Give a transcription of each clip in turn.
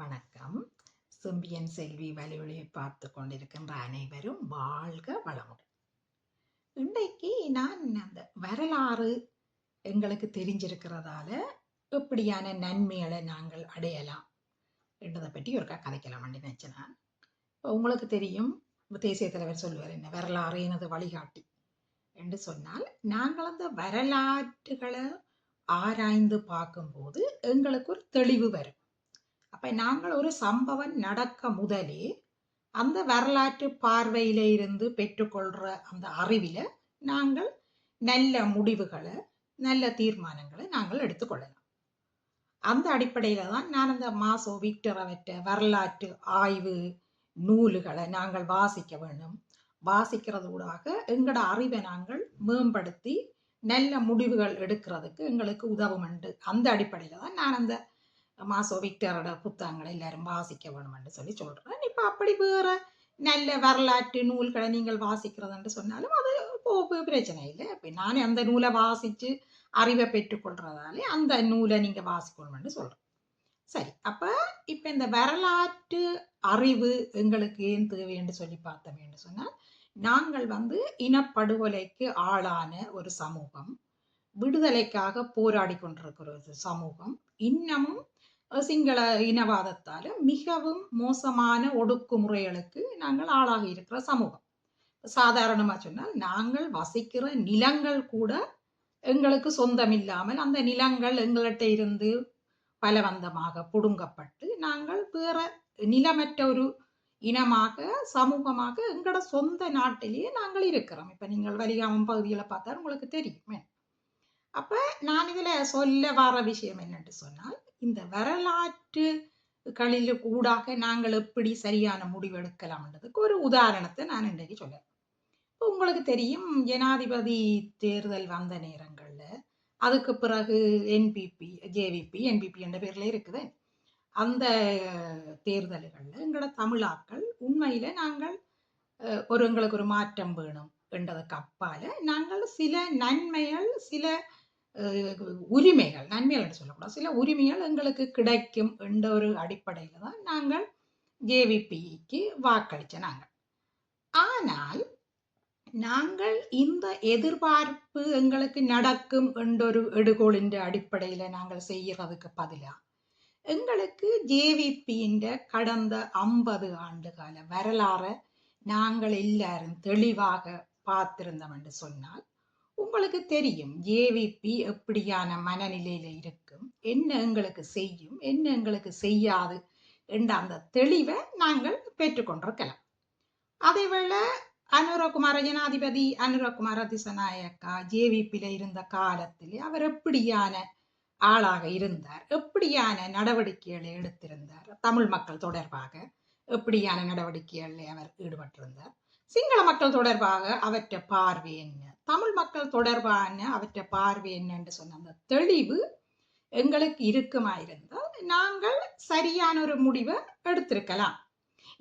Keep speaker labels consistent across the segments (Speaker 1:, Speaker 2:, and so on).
Speaker 1: வணக்கம். செம்பியன் செல்வி வலையொலியை பார்த்து கொண்டிருக்கின்ற அனைவரும் வாழ்க வளமுடன். இன்றைக்கு நான் அந்த வரலாறு எங்களுக்கு தெரிஞ்சிருக்கிறதால எப்படியான நன்மைகளை நாங்கள் அடையலாம் என்றதை பற்றி ஒரு கதைக்கலாம் நினைச்சேன். இப்போ உங்களுக்கு தெரியும், தேசிய தலைவர் சொல்லுவார், என்ன வரலாறு எனது வழிகாட்டி என்று சொன்னால், நாங்கள் அந்த வரலாற்றுகளை ஆராய்ந்து பார்க்கும்போது எங்களுக்கு ஒரு தெளிவு வரும். அப்ப நாங்கள் ஒரு சம்பவம் நடக்க முதலே அந்த வரலாற்று பார்வையில இருந்து பெற்றுக்கொள்ற அந்த அறிவில நாங்கள் நல்ல முடிவுகளை, நல்ல தீர்மானங்களை நாங்கள் எடுத்துக்கொள்ளலாம். அந்த அடிப்படையில தான் நான் அந்த மாசோ விக்டர் அவற்ற வரலாற்று ஆய்வு நூல்களை நாங்கள் வாசிக்க வேண்டும். வாசிக்கிறதூடாக எங்களோட அறிவை நாங்கள் மேம்படுத்தி நல்ல முடிவுகள் எடுக்கிறதுக்கு எங்களுக்கு உதவும் உண்டு. அந்த அடிப்படையில தான் நான் அந்த மாசோ விக்டரோட புத்தகங்களை எல்லாரும் வாசிக்க வேணும் என்று சொல்றேன். இப்ப அப்படி வேற நல்ல வரலாற்று நூல்களை நீங்கள் வாசிக்கிறதுன்னு சொன்னாலும் அது பிரச்சனை இல்லை. இப்ப நானே அந்த நூலை வாசிச்சு அறிவை பெற்றுக்கொள்றதாலே அந்த நூலை நீங்க வாசிக்கணும்னு சொல்றேன். சரி, இப்ப இந்த வரலாற்று அறிவு எங்களுக்கு ஏன் தேவை என்று சொல்லி பார்த்தோம் சொன்னால், நாங்கள் இனப்படுகொலைக்கு ஆளான ஒரு சமூகம், விடுதலைக்காக போராடி கொண்டிருக்கிற ஒரு சமூகம், இன்னமும் சிங்கள இனவாதத்தால மிகவும் மோசமான ஒடுக்குமுறைகளுக்கு நாங்கள் ஆளாகி இருக்கிற சமூகம். சாதாரணமா சொன்னால், நாங்கள் வசிக்கிற நிலங்கள் கூட எங்களுக்கு சொந்தம் இல்லாமல் அந்த நிலங்கள் எங்கள்கிட்ட இருந்து பலவந்தமாக புடுங்கப்பட்டு நாங்கள் வேற நிலமற்ற ஒரு இனமாக, சமூகமாக எங்களோட சொந்த நாட்டிலேயே நாங்கள் இருக்கிறோம். இப்ப நீங்கள் வலிகாமம் பகுதிகளை பார்த்தா உங்களுக்கு தெரியுமே. அப்ப நான் இதுல சொல்ல வர விஷயம் என்னன்னு சொன்னால், இந்த வரலாற்றுகளில் கூடாக நாங்கள் எப்படி சரியான முடிவு எடுக்கலாம்ன்றதுக்கு ஒரு உதாரணத்தை நான் இன்றைக்கு சொல்றேன். உங்களுக்கு தெரியும், ஜனாதிபதி தேர்தல் வந்த நேரங்கள்ல, அதுக்கு பிறகு என்பிபி, ஜேவிபி, என்பிபி என்ற பேர்ல இருக்குது. அந்த தேர்தல்கள்ல எங்களோட தமிழாக்கள் உண்மையில நாங்கள் எங்களுக்கு ஒரு மாற்றம் வேணும் என்றதுக்கு அப்பால நாங்கள் சில நன்மைகள், சில உரிமைகள், நன்மைகள் என்று சொல்லக்கூடாது, சில உரிமைகள் எங்களுக்கு கிடைக்கும் என்ற ஒரு அடிப்படையில தான் நாங்கள் ஜேவிபிக்கு வாக்களிச்ச நாங்கள். ஆனால் நாங்கள் இந்த எதிர்பார்ப்பு எங்களுக்கு நடக்கும் என்றொரு எடுகோளின் அடிப்படையில நாங்கள் செய்யறதுக்கு பதிலா எங்களுக்கு ஜேவிபியின் கடந்த 50 ஆண்டு கால வரலாறை நாங்கள் எல்லாரும் தெளிவாக பார்த்திருந்தோம் என்று சொன்னால், உங்களுக்கு தெரியும் ஜேவிபி எப்படியான மனநிலையில இருக்கும், என்ன எங்களுக்கு செய்யும், என்ன எங்களுக்கு செய்யாது என்ற அந்த தெளிவை நாங்கள் பெற்றுக்கொண்டிருக்கலாம். அதேவேளை அனுரகுமார ஜனாதிபதி அனுரகுமார திசநாயக்கா ஜேவிபியில இருந்த காலத்திலே அவர் எப்படியான ஆளாக இருந்தார், எப்படியான நடவடிக்கைகளை எடுத்திருந்தார், தமிழ் மக்கள் தொடர்பாக எப்படியான நடவடிக்கைகளில் அவர் ஈடுபட்டிருந்தார், சிங்கள மக்கள் தொடர்பாக அவற்றை பார்வை என்ன, தமிழ் மக்கள் தொடர்பான அவற்றை பார்வை என்ன என்று சொன்ன அந்த தெளிவு எங்களுக்கு இருக்குமாயிருந்தால் நாங்கள் சரியான ஒரு முடிவை எடுத்திருக்கலாம்.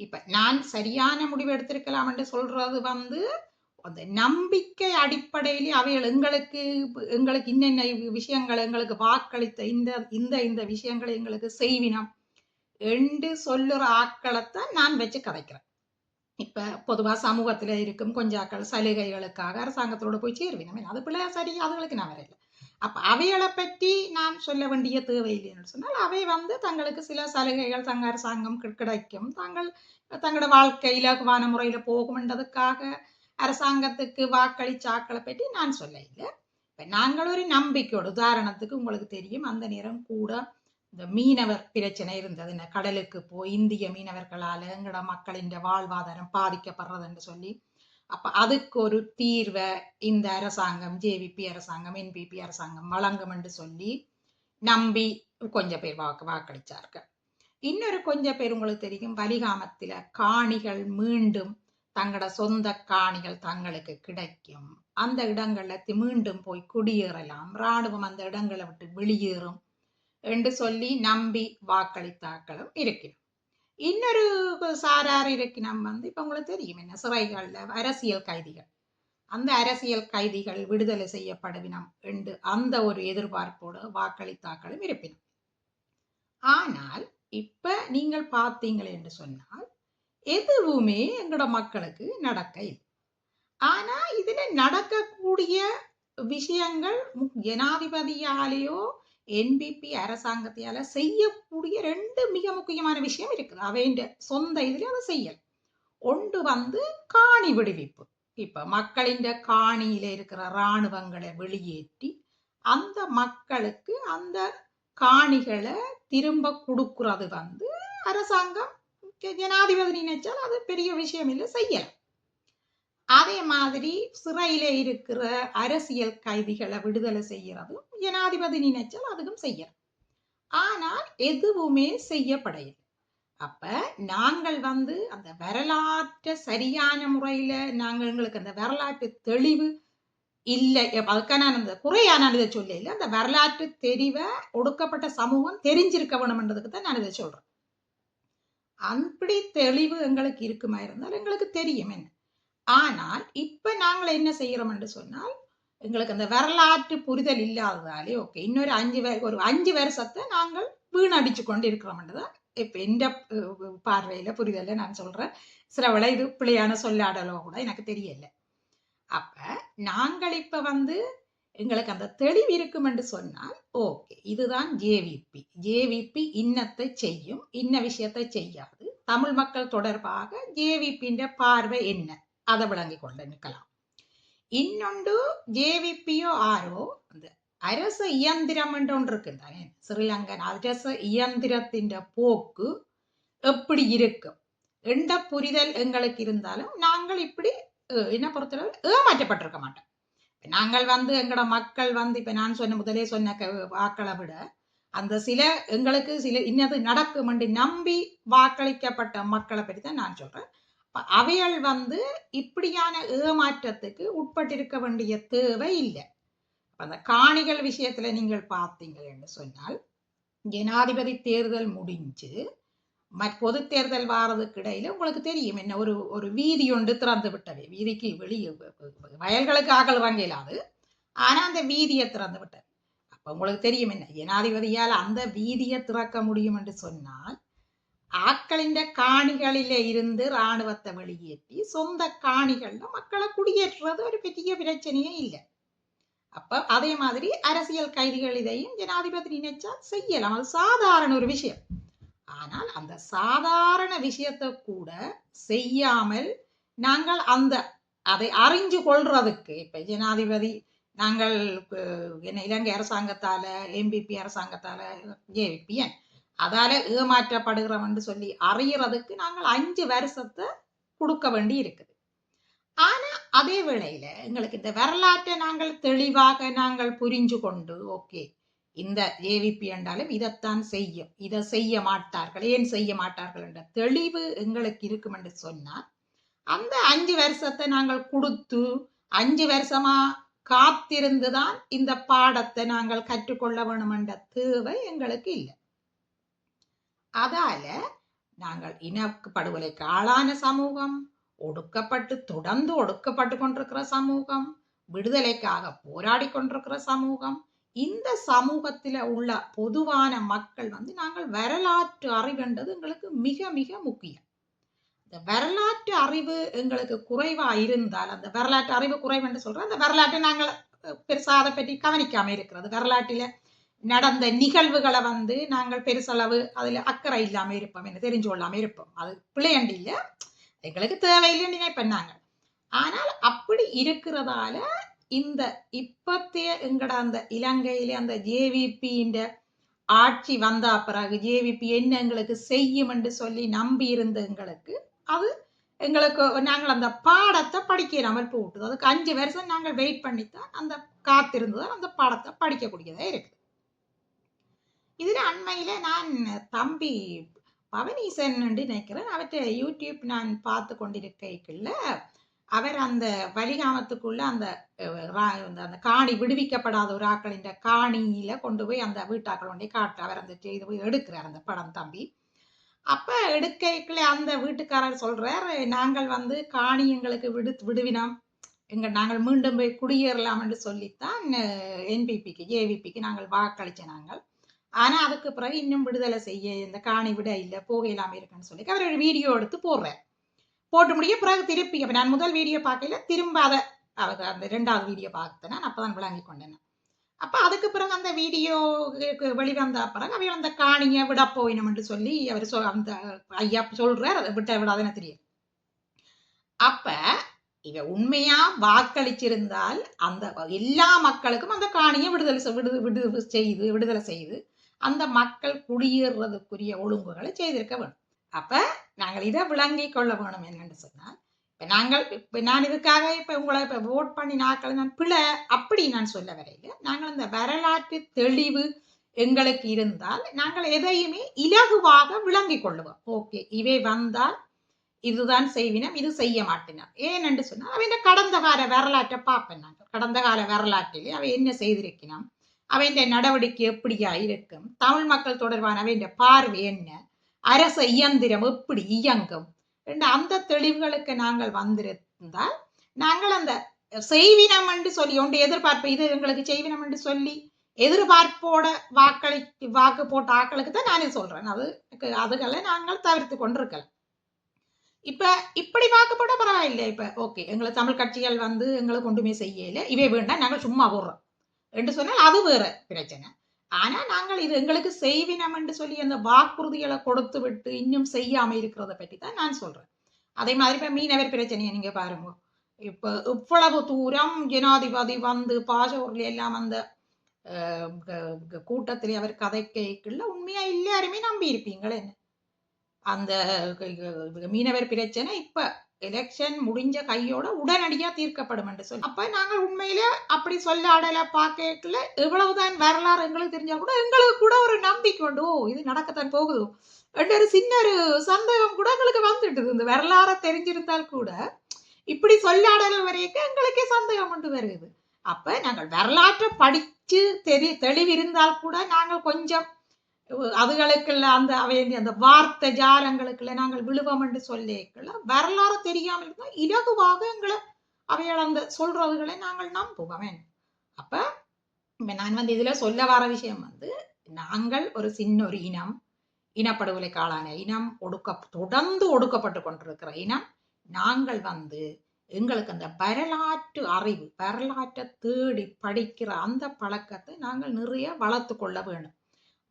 Speaker 1: இப்ப நான் சரியான முடிவு எடுத்திருக்கலாம் என்று சொல்றது அந்த நம்பிக்கை அடிப்படையிலே அவைகள் எங்களுக்கு இன்னென்ன விஷயங்கள் எங்களுக்கு வாக்களித்த இந்த விஷயங்களை எங்களுக்கு செய்வினம் என்று சொல்லுற ஆட்களைத்தான் நான் வச்சு கதைக்கிறேன். இப்ப பொதுவா சமூகத்துல இருக்கும் கொஞ்சாக்கள் சலுகைகளுக்காக அரசாங்கத்தோட போய் சேருவினம், அது பிள்ளை சரி, அதுகளுக்கு நான் வரையில. அப்ப அவைகளை பற்றி நான் சொல்ல வேண்டிய தேவையில்லைன்னு சொன்னால், அவை தங்களுக்கு சில சலுகைகள் தங்க அரசாங்கம் கிடைக்கும், தங்களோட வாழ்க்கை இலகுவான முறையில போகும்ன்றதுக்காக அரசாங்கத்துக்கு வாக்களிச்சாக்களை பற்றி நான் சொல்ல இல்லை. இப்ப நாங்கள் ஒரு நம்பிக்கையோடு, உதாரணத்துக்கு உங்களுக்கு தெரியும், அந்த நேரம் கூட இந்த மீனவர் பிரச்சனை இருந்தது. கடலுக்கு போய் இந்திய மீனவர்களால எங்கட மக்களின் வாழ்வாதாரம் பாதிக்கப்படுறதுன்னு சொல்லி, அப்ப அதுக்கு ஒரு தீர்வை இந்த அரசாங்கம், ஜேவிபி அரசாங்கம், என்பிபி அரசாங்கம் வழங்கும் என்று சொல்லி நம்பி கொஞ்சம் பேர் வாக்களிச்சார்கள். இன்னொரு கொஞ்சம் பேர் உங்களுக்கு தெரியும், வலிகாமத்தில காணிகள் மீண்டும் தங்களோட சொந்த காணிகள் தங்களுக்கு கிடைக்கும், அந்த இடங்கள்ல மீண்டும் போய் குடியேறலாம், இராணுவம் அந்த இடங்களை விட்டு வெளியேறும் என்று சொல்லி நம்பி வாக்களித்தாக்களும் இருக்கணும். இன்னொரு சாரார் இருக்கணும் இப்ப உங்களுக்கு தெரியும், என்ன சிறைகள்ல அரசியல் கைதிகள், அந்த அரசியல் கைதிகள் விடுதலை செய்யப்படுவினம் என்று அந்த ஒரு எதிர்பார்ப்போடு வாக்களித்தாக்களும் இருப்பினும். ஆனால் இப்ப நீங்கள் பார்த்தீங்கள் என்று சொன்னால் எதுவுமே எங்களோட மக்களுக்கு நடக்க இல்லை. ஆனா இதுல நடக்கக்கூடிய விஷயங்கள் ஜனாதிபதியாலேயோ என்பிபி அரசாங்கத்தால செய்யக்கூடிய ரெண்டு மிக முக்கியமான விஷயம் இருக்குது. அவைண்ட சொந்த இதுல அதை செய்யல. ஒன்று வந்து காணி விடுவிப்பு. இப்ப மக்களின் காணியில இருக்கிற இராணுவங்களை வெளியேற்றி அந்த மக்களுக்கு அந்த காணிகளை திரும்ப கொடுக்கறது வந்து அரசாங்கம் ஜனாதிபதி நினைச்சால் அது பெரிய விஷயம் இல்லை, செய்யலாம். அதே மாதிரி சிறையில இருக்கிற அரசியல் கைதிகளை விடுதலை செய்யறதும் ஜனாதிபதி நினைச்சால் அதுவும் செய்யலாம். ஆனால் எதுவுமே செய்யப்படையது. அப்ப நாங்கள் வந்து அந்த வரலாற்றை சரியான முறையில நாங்கள் எங்களுக்கு அந்த வரலாற்று தெளிவு இல்லை. அதுக்கான அந்த குறையா நான் இதை சொல்ல இல்லை, அந்த வரலாற்று தெரிவை ஒடுக்கப்பட்ட சமூகம் தெரிஞ்சிருக்க வேணும்ன்றதுக்கு தான் நான் இதை சொல்றேன். அப்படி தெளிவு எங்களுக்கு இருக்குமா இருந்தால் எங்களுக்கு தெரியும் என்ன. ஆனால் இப்ப நாங்கள் என்ன செய்யறோம் என்று சொன்னால் எங்களுக்கு அந்த வரலாற்று புரிதல் இல்லாததாலே ஓகே இன்னொரு 5 வருஷத்தை நாங்கள் வீணடிச்சு கொண்டு இருக்கிறோம்ன்றதான் இப்ப எந்த பார்வையில புரிதல நான் சொல்றேன். சில வேளை இது பிள்ளையான சொல்லாடலோ கூட எனக்கு தெரியல. அப்ப நாங்கள் இப்ப வந்து எங்களுக்கு அந்த தெளிவு இருக்கும் என்று சொன்னால் ஓகே இதுதான் ஜேவிபி இன்னத்தை செய்யும், இன்ன விஷயத்தை செய்யாது. தமிழ் மக்கள் தொடர்பாக ஜேவிபின்ற பார்வை என்ன அதை விளங்கி கொண்டு நிற்கலாம். இன்னொன்று ஜேவிபியோ ஆரோ அந்த அரச இயந்திரம் என்று ஒன்று இருக்குதானே, ஸ்ரீலங்கன் அரச இயந்திரத்தின் போக்கு எப்படி இருக்கும் என்ற புரிதல் எங்களுக்கு இருந்தாலும் நாங்கள் இப்படி என்ன பொறுத்தளவு ஏமாற்றப்பட்டிருக்க மாட்டோம். நாங்கள் வந்து எங்களோட மக்கள் வந்து இப்ப நான் முதலே சொன்ன வாக்களை விட அந்த சில எங்களுக்கு சில இன்னது நடக்கும் என்று நம்பி வாக்களிக்கப்பட்ட மக்களை பற்றி தான் நான் சொல்றேன். அவைகள் வந்து இப்படியான ஏமாற்றத்துக்கு உட்பட்டிருக்க வேண்டிய தேவை இல்லை. அந்த காணிகள் விஷயத்துல நீங்கள் பார்த்தீங்கள் என்று சொன்னால் ஜனாதிபதி தேர்தல் முடிஞ்சு பொது தேர்தல் வாரதுக்கு இடையில உங்களுக்கு தெரியும் என்ன ஒரு வீதி ஒன்று திறந்து விட்டவை. வீதிக்கு வெளியே வயல்களுக்கு ஆக்கள் வாங்க இயலாது, ஆனா அந்த வீதியை திறந்து விட்டது. அப்ப உங்களுக்கு தெரியும் என்ன ஜனாதிபதியால் அந்த வீதியை திறக்க முடியும் என்று சொன்னால் ஆக்களின் காணிகளில இருந்து இராணுவத்தை வெளியேற்றி சொந்த காணிகள்ல மக்களை குடியேற்றுறது ஒரு பெரிய பிரச்சனையே இல்லை. அப்ப அதே மாதிரி அரசியல் கைதிகள் இதையும் ஜனாதிபதி நினைச்சா செய்யலாம், அது சாதாரண ஒரு விஷயம். ஆனால் அந்த சாதாரண விஷயத்தை கூட செய்யாமல் நாங்கள் அதை அறிஞ்சு கொள்றதுக்கு இப்ப ஜனாதிபதி நாங்கள் இலங்கை அரசாங்கத்தால என்பிபி அரசாங்கத்தால ஜேவிபிஎன் அதால ஏமாற்றப்படுகிறோம் என்று சொல்லி அறியறதுக்கு நாங்கள் 5 வருஷத்தை கொடுக்க வேண்டி இருக்குது. ஆனா அதே வேளையில எங்களுக்கு இந்த வரலாற்றை நாங்கள் தெளிவாக நாங்கள் புரிஞ்சு கொண்டு ஓகே இந்த ஏவிபி என்றாலும் இதைத்தான் செய்யும், இதை செய்ய மாட்டார்கள், ஏன் செய்ய மாட்டார்கள் என்ற தெளிவு எங்களுக்கு இருக்கும் என்று சொன்னால் அந்த 5 வருஷத்தை நாங்கள் கொடுத்து 5 வருஷமா காத்திருந்துதான் இந்த பாடத்தை நாங்கள் கற்றுக்கொள்ள வேணும் என்ற தேவை எங்களுக்கு இல்லை. அதால நாங்கள் இனப்படுகொலைக்கு ஆளான சமூகம், தொடர்ந்து ஒடுக்கப்பட்டு கொண்டிருக்கிற சமூகம், விடுதலைக்காக போராடி கொண்டிருக்கிற சமூகம், இந்த சமூகத்துல உள்ள பொதுவான மக்கள் வந்து நாங்கள் வரலாற்று அறிவுன்றது எங்களுக்கு மிக மிக முக்கியம். இந்த வரலாற்று அறிவு எங்களுக்கு குறைவா இருந்தால், அந்த வரலாற்று அறிவு குறைவு என்று சொல்றோம், அந்த வரலாற்றை நாங்கள் பெருசா அதை பற்றி கவனிக்காம இருக்கிறது, வரலாற்றில நடந்த நிகழ்வுகளை வந்து நாங்கள் பெருசளவு அதுல அக்கறை இல்லாம இருப்போம், என்ன தெரிஞ்சு கொள்ளாம இருப்போம். அது பிள்ளையண்டி இல்ல, எங்களுக்கு தேவையில்லைன்னு நினைப்பேன். ஆனால் அப்படி இருக்கிறதால இந்த இப்பத்திய எங்கட அந்த இலங்கையில அந்த ஜேவிபியின் ஆட்சி வந்த பிறகு ஜேவிபி என்ன எங்களுக்கு செய்யும் என்று சொல்லி நம்பி இருந்த எங்களுக்கு அது எங்களுக்கு நாங்கள் அந்த பாடத்தை படிக்காமல் போட்டுது. அதுக்கு 5 வருஷம் நாங்கள் வெயிட் பண்ணித்தான் அந்த காத்திருந்துதான் அந்த பாடத்தை படிக்கக்கூடியதா இருக்கு. இதுல அண்மையில நான் தம்பி பவனீசன் நினைக்கிறேன், அவற்றை யூடியூப் நான் பார்த்து கொண்டிருக்கைக்குள்ள அவர் அந்த வலிகாமத்துக்குள்ள அந்த காணி விடுவிக்கப்படாத ஒரு ஆக்களின் காணியில கொண்டு போய் அந்த வீட்டாக்கள் கொண்டே காட்டு அவர் அந்த செய்து போய் எடுக்கிறார் அந்த படம் தம்பி. அப்ப எடுக்கைக்குள்ள அந்த வீட்டுக்காரர் சொல்றார், நாங்கள் வந்து காணி எங்களுக்கு விடுவினோம், நாங்கள் மீண்டும் போய் குடியேறலாம் என்று சொல்லித்தான் என்பிபிக்கு ஜேவிபிக்கு நாங்கள் வாக்களிச்ச நாங்கள். ஆனா அதுக்கு பிறகு இன்னும் விடுதலை செய்ய இந்த காணி விட இல்ல போக இல்லாம இருக்குன்னு சொல்லி அவர் ஒரு வீடியோ எடுத்து போடுறார். போட்டு முடிய பிறகு திருப்பி அப்ப நான் முதல் வீடியோ பார்க்கல, திரும்ப அதை அந்த 2வது வீடியோ பார்த்தேன். நான் அப்பதான் விளங்கி கொண்டேன். அப்ப அதுக்கு பிறகு அந்த வீடியோ வெளிவந்த பிறகு அவைகள் அந்த காணிய விட போயினம் என்று சொல்லி அவர் அந்த ஐயா சொல்றார். அதை விட்ட விடாதுன்னு தெரியும். அப்ப இவ உண்மையா வாக்களிச்சிருந்தால் அந்த எல்லா மக்களுக்கும் அந்த காணியை விடுதலை செய்து அந்த மக்கள் குடியேறதுக்குரிய ஒழுங்குகளை செய்திருக்க வேணும். அப்ப நாங்கள் இதை விளங்கி கொள்ள வேணும் என்னன்னு சொன்னால், நான் இதுக்காக இப்ப உங்களை ஓட் பண்ணி நாட்கள் நான் பிழை அப்படி நான் சொல்ல வரையில, நாங்கள் அந்த வரலாற்று தெளிவு எங்களுக்கு இருந்தால் நாங்கள் எதையுமே இலகுவாக விளங்கி கொள்ளுவோம். ஓகே, இவை வந்தால் இதுதான் செய்வினம், இது செய்ய மாட்டினார். ஏனென்று சொன்னால் அவன் கடந்த கால வரலாற்றை பார்ப்பேன். நாங்கள் கடந்த கால வரலாற்றிலே அவை என்ன செய்திருக்கணும், அவன் நடவடிக்கை எப்படியா இருக்கும், தமிழ் மக்கள் தொடர்பான அவன் பார்வை என்ன, அரச இயந்திரம் எப்படி இயங்கும் என்று அந்த தெளிவுகளுக்கு நாங்கள் வந்திருந்தால் நாங்கள் அந்த செய்வினம் என்று சொல்லி ஒன்று எதிர்பார்ப்பு இது எங்களுக்கு செய்வினம் என்று சொல்லி எதிர்பார்ப்போட வாக்கு போட்ட ஆக்களுக்கு தான் நானே சொல்றேன். அதுகளை நாங்கள் தவிர்த்து கொண்டிருக்கலாம். இப்ப இப்படி வாக்கு போட பரவாயில்லை. இப்ப ஓகே, எங்களை தமிழ் கட்சிகள் வந்து எங்களுக்கு ஒன்றுமே செய்யல, இவை வேண்டாம் நாங்கள் சும்மா போடுறோம் என்று சொன்னால் அது வேற பிரச்சனை. ஆனா நாங்கள் இது எங்களுக்கு செய்வினம் என்று சொல்லி அந்த வாக்குறுதிகளை கொடுத்து விட்டு இன்னும் செய்யாம இருக்கிறத பற்றி தான் நான் சொல்றேன். அதே மாதிரி இப்ப மீனவர் பிரச்சனையை நீங்க பாருங்க. இப்ப இவ்வளவு தூரம் ஜனாதிபதி வந்து பாஜகூர்ல எல்லாம் அந்த கூட்டத்திலே அவர் கதைக்குள்ள உண்மையா எல்லாருமே நம்பி இருப்பீங்களே. அந்த மீனவர் பிரச்சனை இப்ப எலெக்ஷன் முடிஞ்ச கையோட உடனடியா தீர்க்கப்படும் என்று சொல்லி, அப்ப நாங்கள் உண்மையில அப்படி சொல்லாடல பார்க்கல எவ்வளவுதான் வரலாறு எங்களுக்கு தெரிஞ்சா கூட எங்களுக்கு கூட ஒரு நம்பிக்கை உண்டு, இது நடக்கத்தான் போகுது என்ற ஒரு சின்ன ஒரு சந்தேகம் கூட எங்களுக்கு வந்துட்டுது. இந்த வரலாறு தெரிஞ்சிருந்தால் கூட இப்படி சொல்லாடல் வரைக்கும் எங்களுக்கே சந்தேகம் கொண்டு வருது. அப்ப நாங்கள் வரலாற்றை படிச்சு தெளிவிருந்தால் கூட நாங்கள் கொஞ்சம் அதுகளுக்குள்ள அந்த அந்த வார்த்தை ஜாலங்களுக்குள்ள நாங்கள் விழுவோம் என்று சொல்லிக்கல வரலாறு தெரியாமல் இருந்தா இலகுவாக எங்களை அவையால் அந்த சொல்றதுகளை நாங்கள் நம்புவோம். அப்ப நான் வந்து இதுல சொல்ல வர விஷயம் வந்து, நாங்கள் ஒரு சின்ன ஒரு இனப்படுகொலைக்கு ஆளான இனம், தொடர்ந்து ஒடுக்கப்பட்டு கொண்டிருக்கிற இனம். நாங்கள் வந்து எங்களுக்கு அந்த வரலாற்று அறிவு, வரலாற்றை தேடி படிக்கிற அந்த பழக்கத்தை நாங்கள் நிறைய வளர்த்து கொள்ள வேணும்.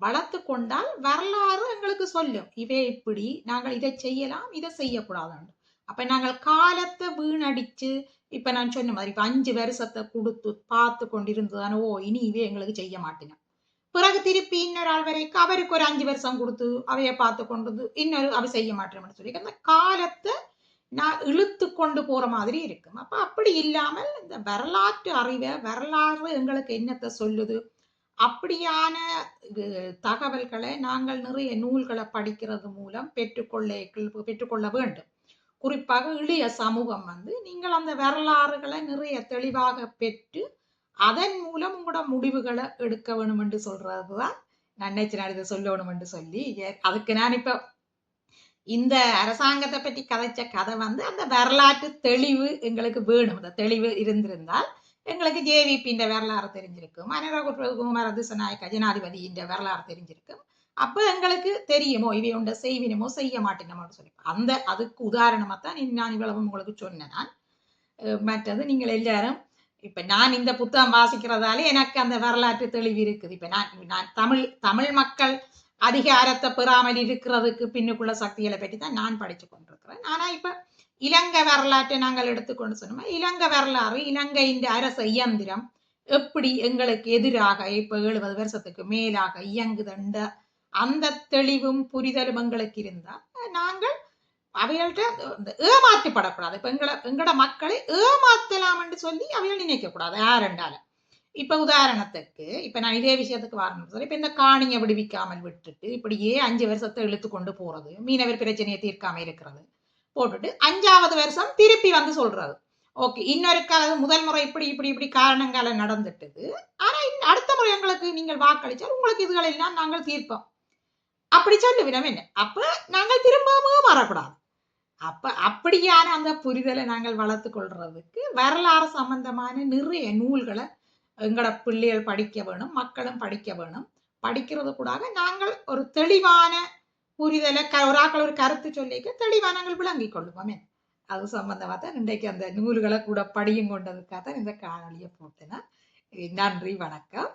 Speaker 1: வளர்த்து கொண்டால் வரலாறு எங்களுக்கு சொல்லும், இவை இப்படி நாங்கள் இதை செய்யலாம், இதை செய்யக்கூடாதுன்னு. அப்ப நாங்கள் காலத்தை வீணடிச்சு இப்ப நான் சொன்ன மாதிரி இப்ப 5 வருஷத்தை கொடுத்து பார்த்து கொண்டிருந்ததானோ இனி இவே எங்களுக்கு செய்ய மாட்டேன், பிறகு திருப்பி இன்னொரு ஆள் வரைக்கும் அவருக்கு ஒரு 5 வருஷம் கொடுத்து அவைய பார்த்து கொண்டு இன்னொரு அவை செய்ய மாட்டேன்னு சொல்லி அந்த காலத்தை நான் இழுத்து கொண்டு போற மாதிரி இருக்கும். அப்ப அப்படி இல்லாமல் இந்த வரலாற்று அறிவை, வரலாறு எங்களுக்கு என்னத்தை சொல்லுது அப்படியான தகவல்களை நாங்கள் நிறைய நூல்களை படிக்கிறது மூலம் பெற்றுக்கொள்ள வேண்டும். குறிப்பாக இளைய சமூகம் வந்து நீங்கள் அந்த வரலாறுகளை நிறைய தெளிவாக பெற்று அதன் மூலம் உங்களோட முடிவுகளை எடுக்க வேணும் என்று சொல்றதுதான் நான் நினைச்சேன் இதை சொல்லணும் என்று சொல்லி. அதுக்கு நான் இப்ப இந்த அரசாங்கத்தை பற்றி கதைச்ச கதை வந்து அந்த வரலாற்று தெளிவு எங்களுக்கு வேணும். அந்த தெளிவு இருந்திருந்தால் எங்களுக்கு ஜேவிபின்ற வரலாறு தெரிஞ்சிருக்கும், அனுரகுமார திசாநாயக்க ஜனாதிபதியின் வரலாறு தெரிஞ்சிருக்கும். அப்ப எங்களுக்கு தெரியுமோ இவை உண்ட செய்வினமோ செய்ய மாட்டேனமோன்னு சொல்லி. அதுக்கு உதாரணமா தான் நான் இவ்வளவு உங்களுக்கு சொன்னேன். நான் மற்றது நீங்கள் எல்லாரும் இப்ப நான் இந்த புத்தகம் வாசிக்கிறதாலே எனக்கு அந்த வரலாற்று தெளிவு இருக்குது. இப்ப நான் தமிழ் மக்கள் அதிகாரத்தை பெறாமல் இருக்கிறதுக்கு பின்னுக்குள்ள சக்திகளை பற்றி தான் நான் படிச்சு கொண்டிருக்கிறேன். ஆனா இப்ப இலங்கை வரலாற்றை நாங்கள் எடுத்துக்கொண்டு சொன்னோம், இலங்கை வரலாறு, இலங்கையின் அரச இயந்திரம் எப்படி எங்களுக்கு எதிராக இப்ப 70 வருஷத்துக்கு மேலாக இயங்குதுண்ட அந்த தெளிவும் புரிதலும் எங்களுக்கு இருந்தா நாங்கள் அவைகள்ட்ட ஏமாற்றப்படக்கூடாது. இப்ப எங்களோட மக்களை ஏமாத்தலாம் என்று சொல்லி அவைகள் நினைக்க கூடாது யாரெண்டாலும். இப்ப உதாரணத்துக்கு இப்ப நான் இதே விஷயத்துக்கு வரணும், இப்ப இந்த காணியை விடுவிக்காமல் விட்டுட்டு இப்படியே 5 வருஷத்தை இழுத்து கொண்டு போறது, மீனவர் பிரச்சனையை தீர்க்காம இருக்கிறது போட்டுட்டு 5வது வருஷம் திருப்பி வந்து சொல்றது ஓகே இன்னொரு முதல் முறை இப்படி இப்படி இப்படி காரணங்களை நடந்துட்டது, ஆனா அடுத்த முறை எங்களுக்கு நீங்கள் வாக்களிச்சால் உங்களுக்கு இதுகளெல்லாம் நாங்கள் தீர்ப்போம் அப்படி சொல்லுவிடம் என்ன. அப்ப நாங்கள் திரும்பவும் வரக்கூடாது. அப்ப அப்படியான அந்த புரிதலை நாங்கள் வளர்த்து கொள்றதுக்கு வரலாறு சம்பந்தமான நிறைய நூல்களை எங்களோட பிள்ளைகள் படிக்க வேணும், மக்களும் படிக்க வேணும். படிக்கிறது கூடாக நாங்கள் ஒரு தெளிவான புரிதலை ஒரு ஆக்கள் ஒரு கருத்து சொல்லிக்க தெளிவா நாங்கள் விளங்கிக் கொள்ளுவோமே. அது சம்பந்தமா தான் இன்றைக்கு அந்த நூல்களை கூட படியும் கொண்டதுக்காக தான் இந்த காணொளியை போட்டேன். நன்றி, வணக்கம்.